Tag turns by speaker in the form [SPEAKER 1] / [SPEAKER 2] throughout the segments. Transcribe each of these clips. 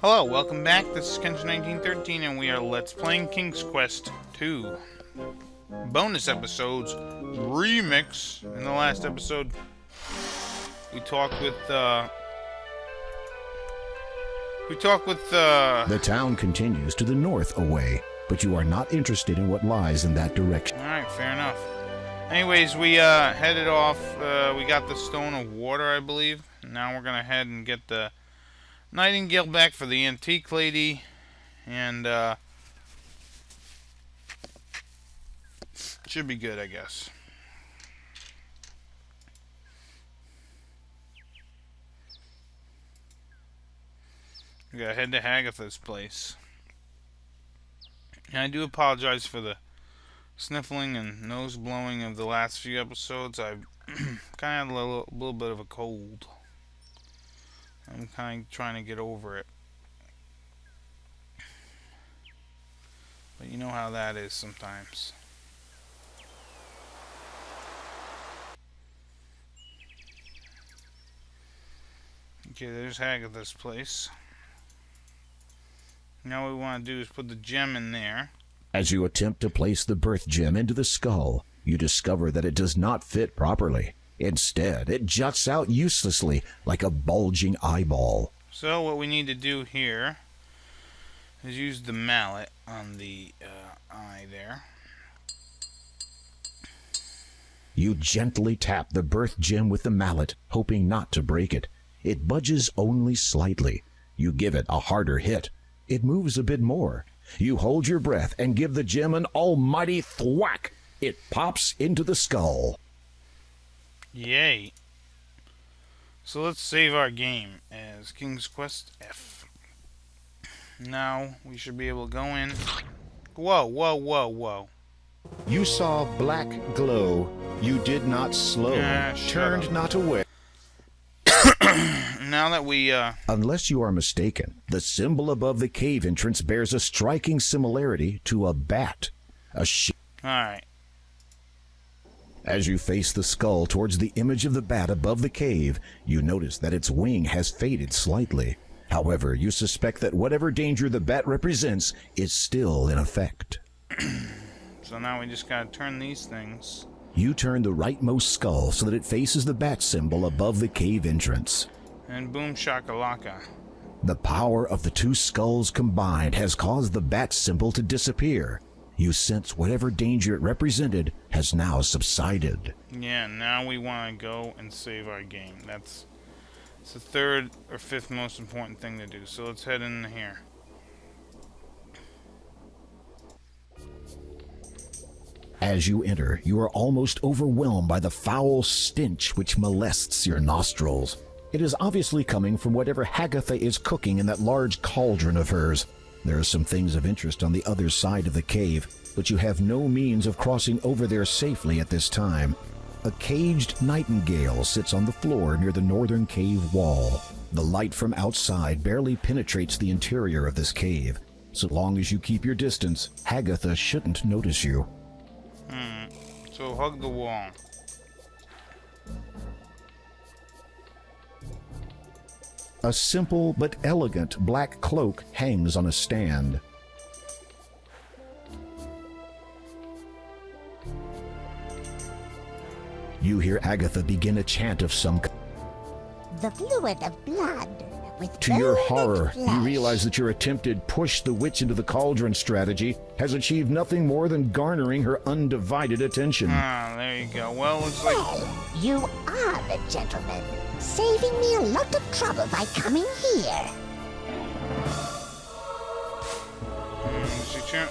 [SPEAKER 1] Hello, welcome back. This is Kenshin1913, and we are Let's Playing King's Quest 2. Bonus episodes remix. In the last episode, we talked with
[SPEAKER 2] The town continues to the north away, but you are not interested in what lies in that direction.
[SPEAKER 1] Alright, fair enough. Anyways, we headed off. We got the Stone of Water, I believe. Now we're gonna head and get the Nightingale back for the Antique Lady, and should be good, I guess. We gotta head to Hagatha's place. And I do apologize for the sniffling and nose blowing of the last few episodes. I've kind of had a little bit of a cold. I'm kind of trying to get over it. But you know how that is sometimes. Okay, there's Hagatha's place. Now what we want to do is put the gem in there.
[SPEAKER 2] As you attempt to place the birth gem into the skull, you discover that it does not fit properly. Instead, it juts out uselessly like a bulging eyeball.
[SPEAKER 1] So what we need to do here is use the mallet on the eye there.
[SPEAKER 2] You gently tap the birth gem with the mallet, hoping not to break it. It budges only slightly. You give it a harder hit. It moves a bit more. You hold your breath and give the gem an almighty thwack. It pops into the skull.
[SPEAKER 1] Yay. So let's save our game as King's Quest F. Now we should be able to go in. Whoa, whoa, whoa, whoa.
[SPEAKER 2] You saw black glow. You did not slow. Turned not away.
[SPEAKER 1] Now that we,
[SPEAKER 2] Unless you are mistaken, the symbol above the cave entrance bears a striking similarity to a bat.
[SPEAKER 1] Alright.
[SPEAKER 2] As you face the skull towards the image of the bat above the cave, you notice that its wing has faded slightly. However, you suspect that whatever danger the bat represents is still in effect.
[SPEAKER 1] So now we just gotta turn these things.
[SPEAKER 2] You turn the rightmost skull so that it faces the bat symbol above the cave entrance.
[SPEAKER 1] And boom shakalaka.
[SPEAKER 2] The power of the two skulls combined has caused the bat symbol to disappear. You sense whatever danger it represented has now subsided.
[SPEAKER 1] Yeah, now we want to go and save our game. It's the third or fifth most important thing to do. So let's head in here.
[SPEAKER 2] As you enter, you are almost overwhelmed by the foul stench which molests your nostrils. It is obviously coming from whatever Hagatha is cooking in that large cauldron of hers. There are some things of interest on the other side of the cave, but you have no means of crossing over there safely at this time. A caged nightingale sits on the floor near the northern cave wall. The light from outside barely penetrates the interior of this cave. So long as you keep your distance, Hagatha shouldn't notice you.
[SPEAKER 1] So hug the wall.
[SPEAKER 2] A simple but elegant black cloak hangs on a stand. You hear Hagatha begin a chant of some kind.
[SPEAKER 3] The fluid of blood. With
[SPEAKER 2] To your
[SPEAKER 3] bone and
[SPEAKER 2] horror, you
[SPEAKER 3] flesh.
[SPEAKER 2] realize that your attempted push the witch into the cauldron strategy has achieved nothing more than garnering her undivided attention.
[SPEAKER 1] Ah, there you go. Well, looks like...
[SPEAKER 3] Well, you are the gentleman, saving me a lot of trouble by coming here.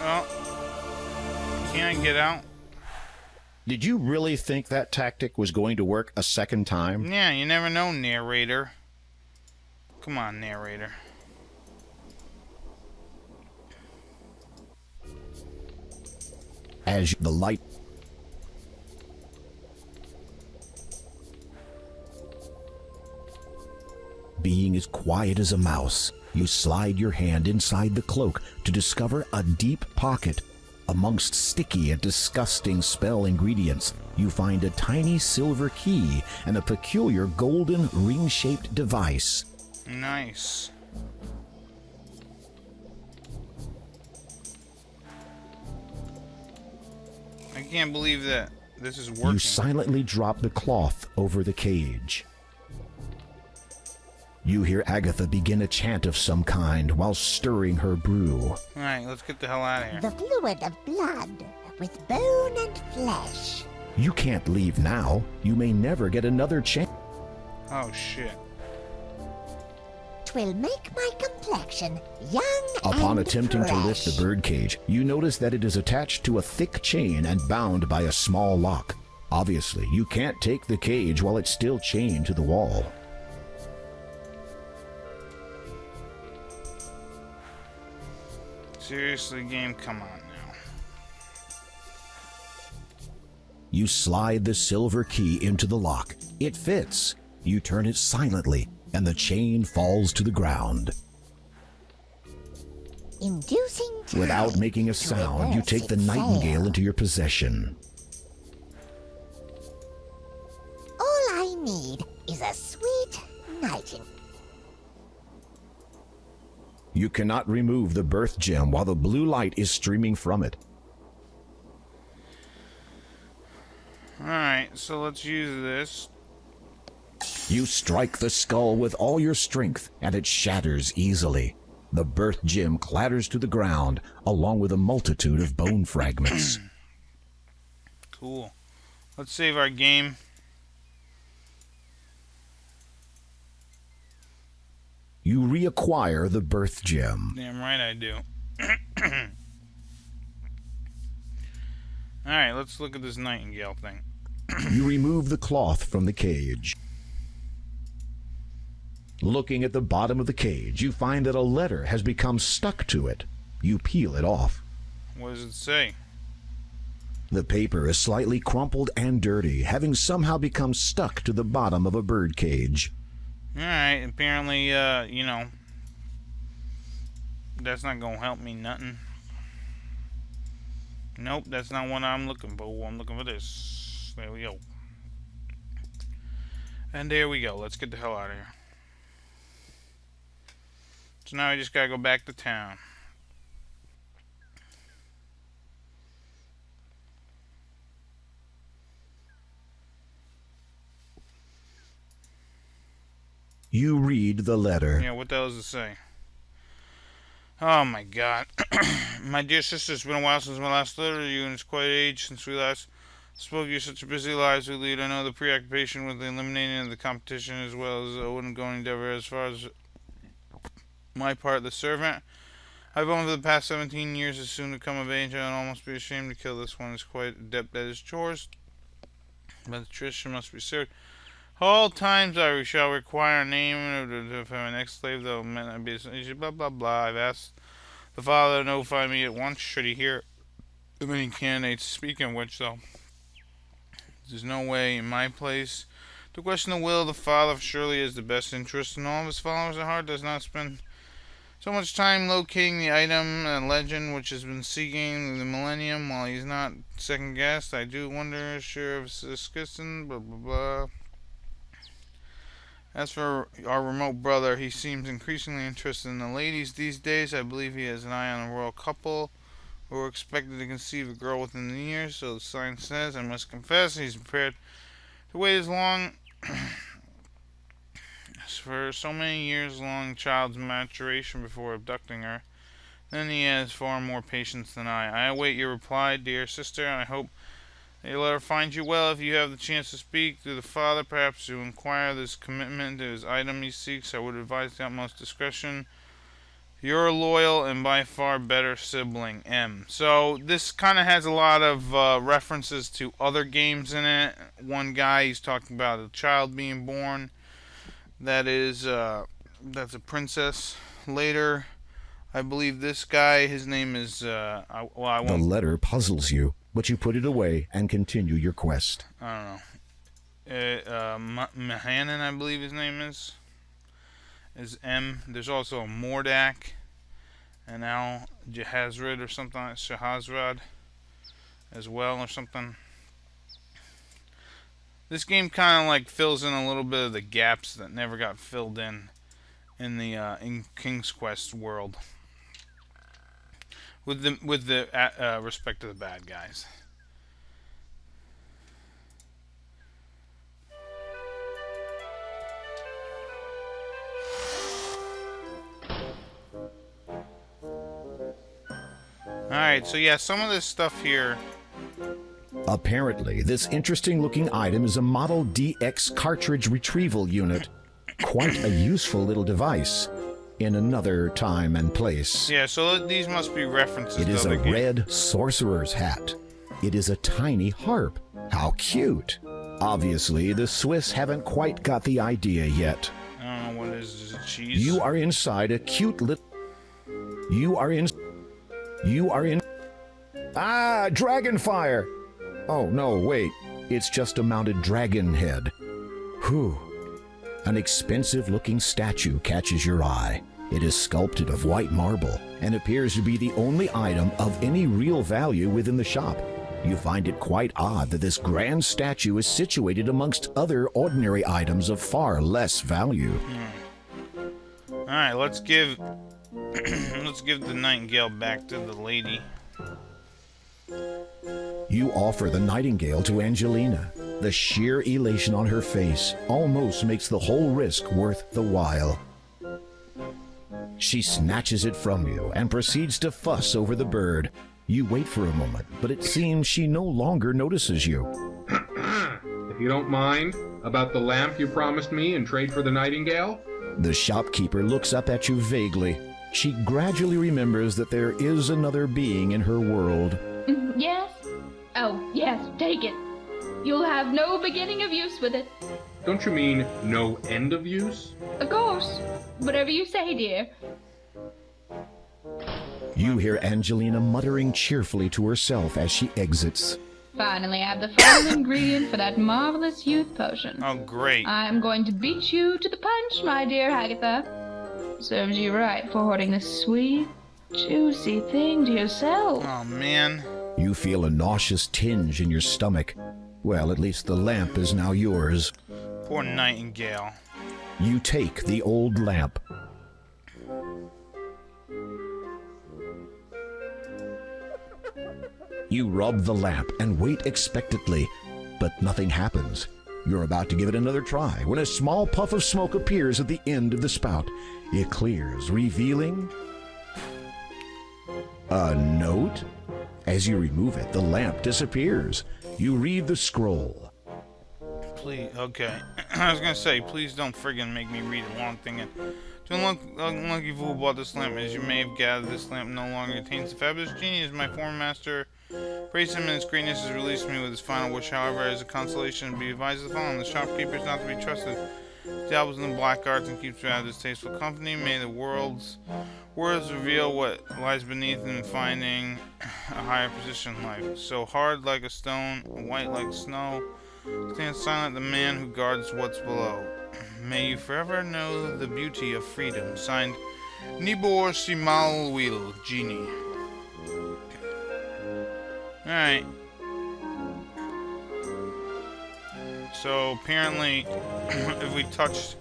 [SPEAKER 1] Oh. Can I get out?
[SPEAKER 2] Did you really think that tactic was going to work a second time?
[SPEAKER 1] Yeah, you never know, narrator. Come on, narrator.
[SPEAKER 2] As the light being as quiet as a mouse, you slide your hand inside the cloak to discover a deep pocket. Amongst sticky and disgusting spell ingredients, you find a tiny silver key and a peculiar golden ring-shaped device.
[SPEAKER 1] Nice. can't believe that this is working.
[SPEAKER 2] You silently drop the cloth over the cage. You hear Agatha begin a chant of some kind while stirring her brew.
[SPEAKER 1] Alright, let's get the hell out of here.
[SPEAKER 3] The fluid of blood, with bone and flesh.
[SPEAKER 2] You can't leave now. You may never get another chance.
[SPEAKER 1] Oh shit.
[SPEAKER 3] 'Twill make my complexion young
[SPEAKER 2] Upon
[SPEAKER 3] and
[SPEAKER 2] attempting to lift
[SPEAKER 3] fresh.
[SPEAKER 2] the birdcage, you notice that it is attached to a thick chain and bound by a small lock. Obviously, you can't take the cage while it's still chained to the wall.
[SPEAKER 1] Seriously, game, come on now.
[SPEAKER 2] You slide the silver key into the lock. It fits. You turn it silently, and the chain falls to the ground.
[SPEAKER 3] Inducing time
[SPEAKER 2] Without making a
[SPEAKER 3] to
[SPEAKER 2] sound, you
[SPEAKER 3] reverse
[SPEAKER 2] take the
[SPEAKER 3] its
[SPEAKER 2] nightingale
[SPEAKER 3] sail.
[SPEAKER 2] into your possession.
[SPEAKER 3] All I need is a sweet nightingale.
[SPEAKER 2] You cannot remove the birth gem while the blue light is streaming from it.
[SPEAKER 1] Alright, so let's use this.
[SPEAKER 2] You strike the skull with all your strength, and it shatters easily. The birth gem clatters to the ground, along with a multitude of bone fragments.
[SPEAKER 1] Cool. Let's save our game.
[SPEAKER 2] You reacquire the birth gem.
[SPEAKER 1] Damn right I do. Alright, let's look at this nightingale thing.
[SPEAKER 2] You remove the cloth from the cage. Looking at the bottom of the cage, you find that a letter has become stuck to it. You peel it off.
[SPEAKER 1] What does it say?
[SPEAKER 2] The paper is slightly crumpled and dirty, having somehow become stuck to the bottom of a bird cage.
[SPEAKER 1] Alright, apparently, you know, that's not gonna help me nothing. Nope, that's not what I'm looking for. I'm looking for this. There we go. And there we go. Let's get the hell out of here. So now I just gotta go back to town.
[SPEAKER 2] You read the letter.
[SPEAKER 1] Yeah, what the hell does it say? Oh my god. My dear sister, it's been a while since my last letter to you, and it's quite an age since we last spoke. You're such a busy lives we lead. I know the preoccupation with the eliminating of the competition as well as the ongoing endeavor. As far as my part, the servant I've owned for the past 17 years is soon to come of age. I'd almost be ashamed to kill this one. He's quite adept at his chores, but the tradition must be served. All times I shall require a name of my next slave, though may not be blah blah blah. I've asked the father to notify me at once should he hear of any candidates. Speaking of which, though, there's no way in my place to question the will of the father. Surely is the best interest in all of his followers at heart. Does not spend so much time locating the item and legend which has been seeking the millennium while he's not second guessed. I do wonder, sure of Siskisson, blah blah blah. As for our remote brother, he seems increasingly interested in the ladies these days. I believe he has an eye on a royal couple who are expected to conceive a girl within the year, so the sign says. I must confess he's prepared to wait as long as for so many years long child's maturation before abducting her. Then he has far more patience than I. I await your reply, dear sister, and I hope your letter finds you well. If you have the chance to speak to the father, perhaps to inquire this commitment to his item he seeks, I would advise the utmost discretion. Your loyal and by far better sibling, M. So this kind of has a lot of references to other games in it. One guy, he's talking about a child being born. That is, that's a princess. Later, I believe this guy, his name is, I
[SPEAKER 2] The
[SPEAKER 1] won't.
[SPEAKER 2] letter puzzles you, but you put it away and continue your quest.
[SPEAKER 1] I don't know. Mahanan, I believe his name is M. There's also a Mordak, and Al Jahazred or something like Shahazrad as well or something. This game kind of like fills in a little bit of the gaps that never got filled in the in King's Quest world. With the respect to the bad guys. Alright, so yeah, some of this stuff here.
[SPEAKER 2] Apparently, this interesting-looking item is a Model DX cartridge retrieval unit. Quite a useful little device. In another time and place.
[SPEAKER 1] Yeah, so these must be references.
[SPEAKER 2] It is
[SPEAKER 1] to
[SPEAKER 2] a
[SPEAKER 1] other games.
[SPEAKER 2] red sorcerer's hat. It is a tiny harp. How cute. Obviously, the Swiss haven't quite got the idea yet.
[SPEAKER 1] I don't know what it is. Is it cheese?
[SPEAKER 2] You are inside a cute little... You are in... Ah, dragonfire! Oh, no, wait. It's just a mounted dragon head. Whew. An expensive-looking statue catches your eye. It is sculpted of white marble and appears to be the only item of any real value within the shop. You find it quite odd that this grand statue is situated amongst other ordinary items of far less value.
[SPEAKER 1] Alright, let's give let's give the nightingale back to the lady.
[SPEAKER 2] You offer the nightingale to Angelina. The sheer elation on her face almost makes the whole risk worth the while. She snatches it from you and proceeds to fuss over the bird. You wait for a moment, but it seems she no longer notices you.
[SPEAKER 4] If you don't mind, about the lamp you promised me in trade for the nightingale?
[SPEAKER 2] The shopkeeper looks up at you vaguely. She gradually remembers that there is another being in her world.
[SPEAKER 5] Yes? Oh, yes, take it. You'll have no beginning of use with it.
[SPEAKER 4] Don't you mean no end of use?
[SPEAKER 5] Of course. Whatever you say, dear.
[SPEAKER 2] You hear Angelina muttering cheerfully to herself as she exits.
[SPEAKER 5] Finally, I have the final ingredient for that marvelous youth potion.
[SPEAKER 1] Oh, great.
[SPEAKER 5] I'm going to beat you to the punch, my dear Agatha. Serves you right for hoarding this sweet, juicy thing to yourself.
[SPEAKER 1] Oh, man.
[SPEAKER 2] You feel a nauseous tinge in your stomach. Well, at least the lamp is now yours.
[SPEAKER 1] Poor nightingale.
[SPEAKER 2] You take the old lamp. You rub the lamp and wait expectantly, but nothing happens. You're about to give it another try when a small puff of smoke appears at the end of the spout. It clears, revealing a note. As you remove it, the lamp disappears. You read the scroll.
[SPEAKER 1] Please, okay. I was gonna say, please don't friggin' make me read a long thing. To unlucky fool bought this lamp. As you may have gathered, this lamp no longer contains the fabulous genie. As my former master praised him and his greatness has released me with his final wish. However, as a consolation, be advised of the following: the shopkeeper is not to be trusted. Dabbles in the black arts and keeps you out of distasteful company. May the words reveal what lies beneath in finding a higher position in life. So hard like a stone, white like snow, stands silent the man who guards what's below. May you forever know the beauty of freedom. Signed, Nibor Simalwil, Genie. Alright. So apparently, if we touch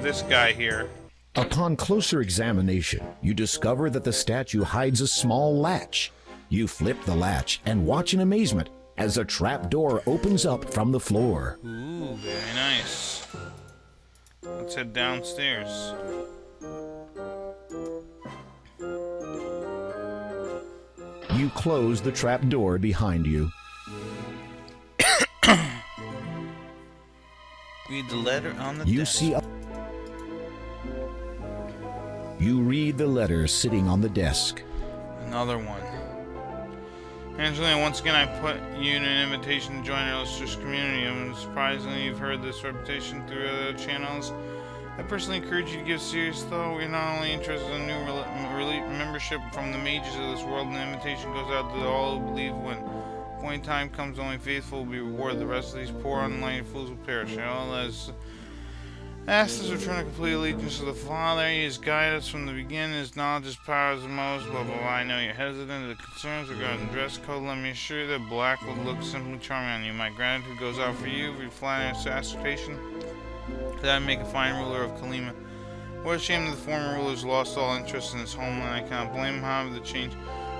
[SPEAKER 1] this guy here.
[SPEAKER 2] Upon closer examination, you discover that the statue hides a small latch. You flip the latch and watch in amazement as a trap door opens up from the floor.
[SPEAKER 1] Ooh, very nice. Let's head downstairs.
[SPEAKER 2] You close the trap door behind you.
[SPEAKER 1] Read the letter on the
[SPEAKER 2] You
[SPEAKER 1] desk.
[SPEAKER 2] see You read the letter sitting on the desk.
[SPEAKER 1] Another one. Angelina, once again I put you in an invitation to join our illustrious community. And surprisingly, you've heard this reputation through other channels. I personally encourage you to give serious thought. We're not only interested in new membership from the mages of this world, and the invitation goes out to all who believe when point in time comes, only faithful will be rewarded. The rest of these poor unenlightened fools will perish. All as asked us to return a complete allegiance to the Father. He has guided us from the beginning. His knowledge, his power is the most. Blah, blah, blah. I know you're hesitant. The concerns regarding dress code. Let me assure you that black would look simply charming on you. My gratitude goes out for you for your flattering assertion that I make a fine ruler of Kalima. What a shame that the former rulers lost all interest in his homeland. I cannot blame him. However, the change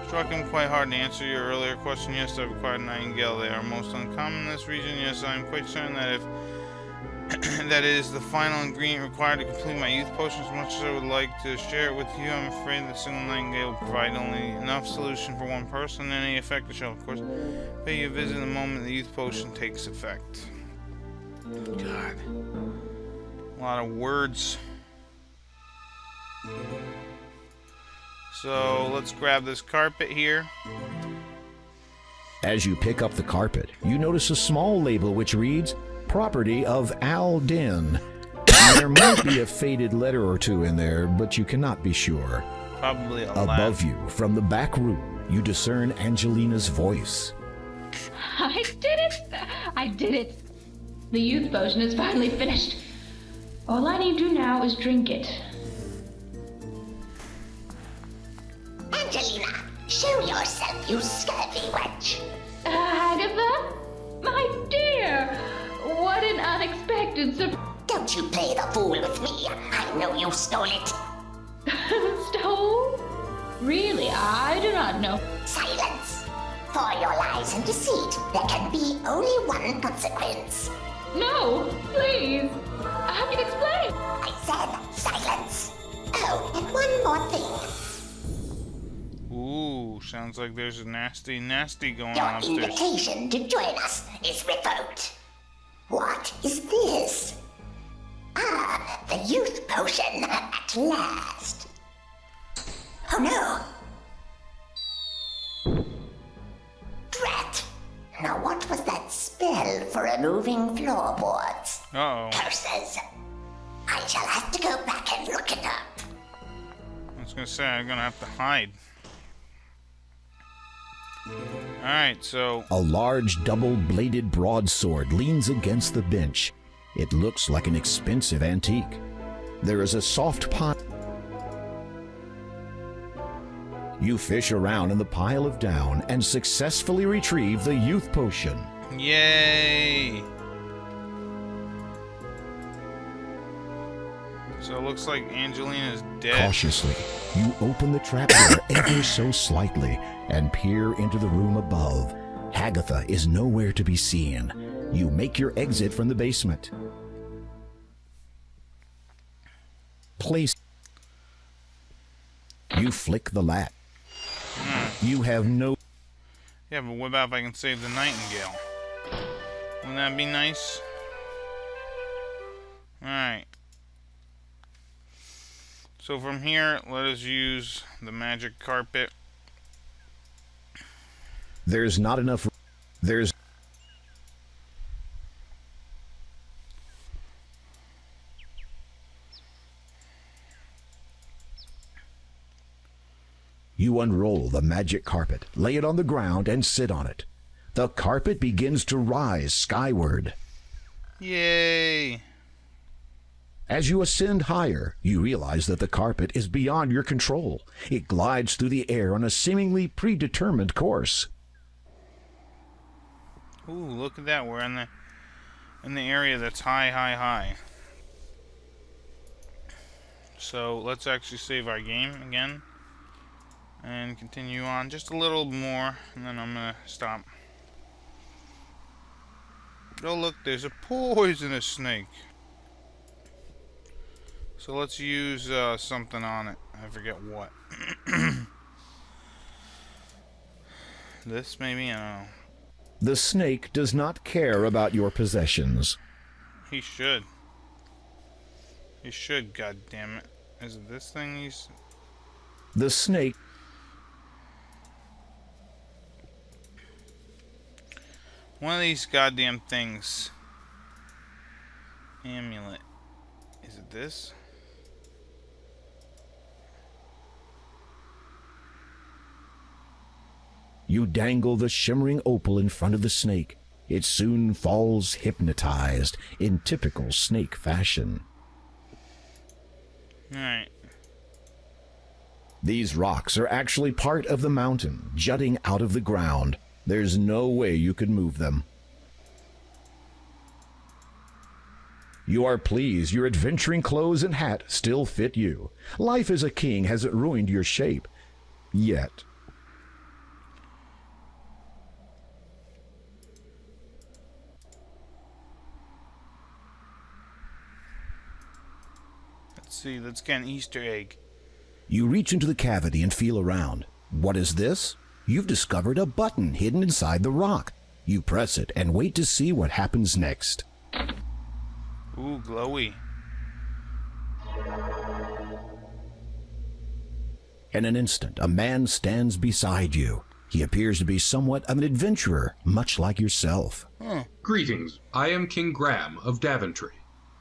[SPEAKER 1] struck him quite hard. To answer your earlier question, yes, I've acquired nightingale. They are most uncommon in this region. Yes, I am quite certain that if That is the final ingredient required to complete my youth potion. As much as I would like to share it with you, I'm afraid the single nightingale will provide only enough solution for one person. Any effect shall, of course, pay you a visit the moment the youth potion takes effect. God. A lot of words. So, let's grab this carpet here.
[SPEAKER 2] As you pick up the carpet, you notice a small label which reads, Property of Al Din. There might be a faded letter or two in there, but you cannot be sure.
[SPEAKER 1] Probably a
[SPEAKER 2] Above you, from the back room, you discern Angelina's voice.
[SPEAKER 5] I did it! I did it! The youth potion is finally finished. All I need to do now is drink it.
[SPEAKER 3] Angelina, show yourself, you scurvy wench.
[SPEAKER 5] Agatha? My dear! What an unexpected surprise!
[SPEAKER 3] Don't you play the fool with me. I know you stole it.
[SPEAKER 5] Stole? Really, I do not know.
[SPEAKER 3] Silence. For your lies and deceit, there can be only one consequence.
[SPEAKER 5] No, please. I can explain.
[SPEAKER 3] I said silence. Oh, and one more thing.
[SPEAKER 1] Ooh, sounds like there's a nasty going
[SPEAKER 3] Your
[SPEAKER 1] on upstairs.
[SPEAKER 3] invitation to join us is revoked. What is this? Ah, the youth potion at last. Oh no. Drat. Now what was that spell for removing floorboards?
[SPEAKER 1] Uh-oh.
[SPEAKER 3] Curses. I shall have to go back and look it up.
[SPEAKER 1] I was gonna say, I'm gonna have to hide. Alright, so...
[SPEAKER 2] A large double-bladed broadsword leans against the bench. It looks like an expensive antique. There is a soft pile. You fish around in the pile of down and successfully retrieve the youth potion.
[SPEAKER 1] Yay! So it looks like Angelina's dead.
[SPEAKER 2] Cautiously, you open the trapdoor ever so slightly and peer into the room above. Agatha is nowhere to be seen. You make your exit from the basement. Place. You flick the latch. You have no...
[SPEAKER 1] Yeah, but what about if I can save the nightingale? Wouldn't that be nice? Alright. So from here, let us use the magic carpet.
[SPEAKER 2] There's not enough... There's... You unroll the magic carpet, lay it on the ground, and sit on it. The carpet begins to rise skyward.
[SPEAKER 1] Yay!
[SPEAKER 2] As you ascend higher, you realize that the carpet is beyond your control. It glides through the air on a seemingly predetermined course.
[SPEAKER 1] Ooh, look at that. We're in the area that's high. So let's actually save our game again and continue on just a little more, and then I'm gonna stop. Oh look, there's a poisonous snake. So let's use something on it. I forget what. This maybe? I don't know.
[SPEAKER 2] The snake does not care about your possessions.
[SPEAKER 1] He should. He should, god damn it. Is it this thing he's...
[SPEAKER 2] The snake...
[SPEAKER 1] One of these goddamn things. Amulet. Is it this?
[SPEAKER 2] You dangle the shimmering opal in front of the snake. It soon falls hypnotized in typical snake fashion.
[SPEAKER 1] Alright.
[SPEAKER 2] These rocks are actually part of the mountain, jutting out of the ground. There's no way you could move them. You are pleased your adventuring clothes and hat still fit you. Life as a king hasn't ruined your shape. Yet.
[SPEAKER 1] see. Let's get an Easter egg.
[SPEAKER 2] You reach into the cavity and feel around. What is this? You've discovered a button hidden inside the rock. You press it and wait to see what happens next.
[SPEAKER 1] Ooh, glowy.
[SPEAKER 2] In an instant, a man stands beside you. He appears to be somewhat of an adventurer, much like yourself.
[SPEAKER 4] Greetings. I am King Graham of Daventry.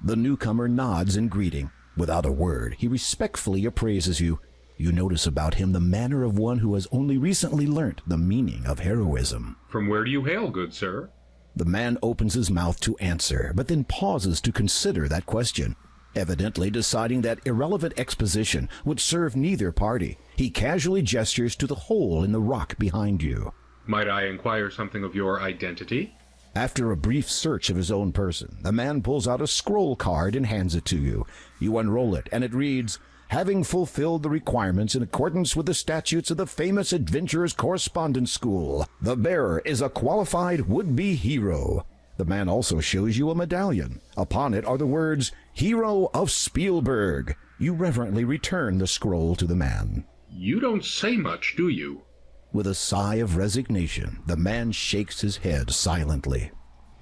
[SPEAKER 2] The newcomer nods in greeting. Without a word, he respectfully appraises you. You notice about him the manner of one who has only recently learnt the meaning of heroism.
[SPEAKER 4] From where do you hail, good sir?
[SPEAKER 2] The man opens his mouth to answer, but then pauses to consider that question. Evidently deciding that irrelevant exposition would serve neither party, he casually gestures to the hole in the rock behind you.
[SPEAKER 4] Might I inquire something of your identity?
[SPEAKER 2] After a brief search of his own person, the man pulls out a scroll card and hands it to you. You unroll it, and it reads, "Having fulfilled the requirements in accordance with the statutes of the famous Adventurers Correspondence School, the bearer is a qualified would-be hero." The man also shows you a medallion. Upon it are the words, "Hero of Spielberg." You reverently return the scroll to the man.
[SPEAKER 4] You don't say much, do you?
[SPEAKER 2] With a sigh of resignation, the man shakes his head silently.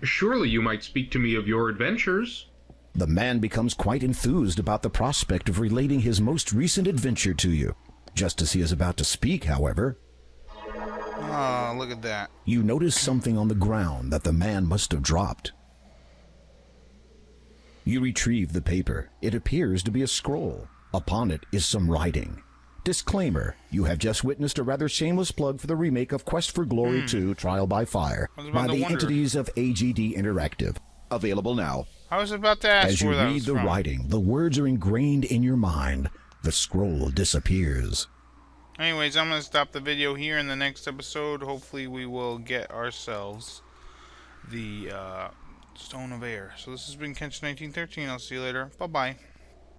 [SPEAKER 4] Surely you might speak to me of your adventures.
[SPEAKER 2] The man becomes quite enthused about the prospect of relating his most recent adventure to you. Just as he is about to speak, however,
[SPEAKER 1] Oh, look at that.
[SPEAKER 2] you notice something on the ground that the man must have dropped. You retrieve the paper. It appears to be a scroll. Upon it is some writing. Disclaimer, you have just witnessed a rather shameless plug for the remake of Quest for Glory 2 Trial by Fire
[SPEAKER 1] I was about
[SPEAKER 2] by
[SPEAKER 1] to
[SPEAKER 2] the
[SPEAKER 1] wonder.
[SPEAKER 2] entities of AGD Interactive. Available now.
[SPEAKER 1] I was about to ask
[SPEAKER 2] As you
[SPEAKER 1] where that
[SPEAKER 2] read
[SPEAKER 1] was
[SPEAKER 2] the
[SPEAKER 1] from.
[SPEAKER 2] writing, the words are ingrained in your mind. The scroll disappears.
[SPEAKER 1] Anyways, I'm going to stop the video here. In the next episode, hopefully we will get ourselves the Stone of Air. So this has been Kench1913. I'll see you later. Bye-bye.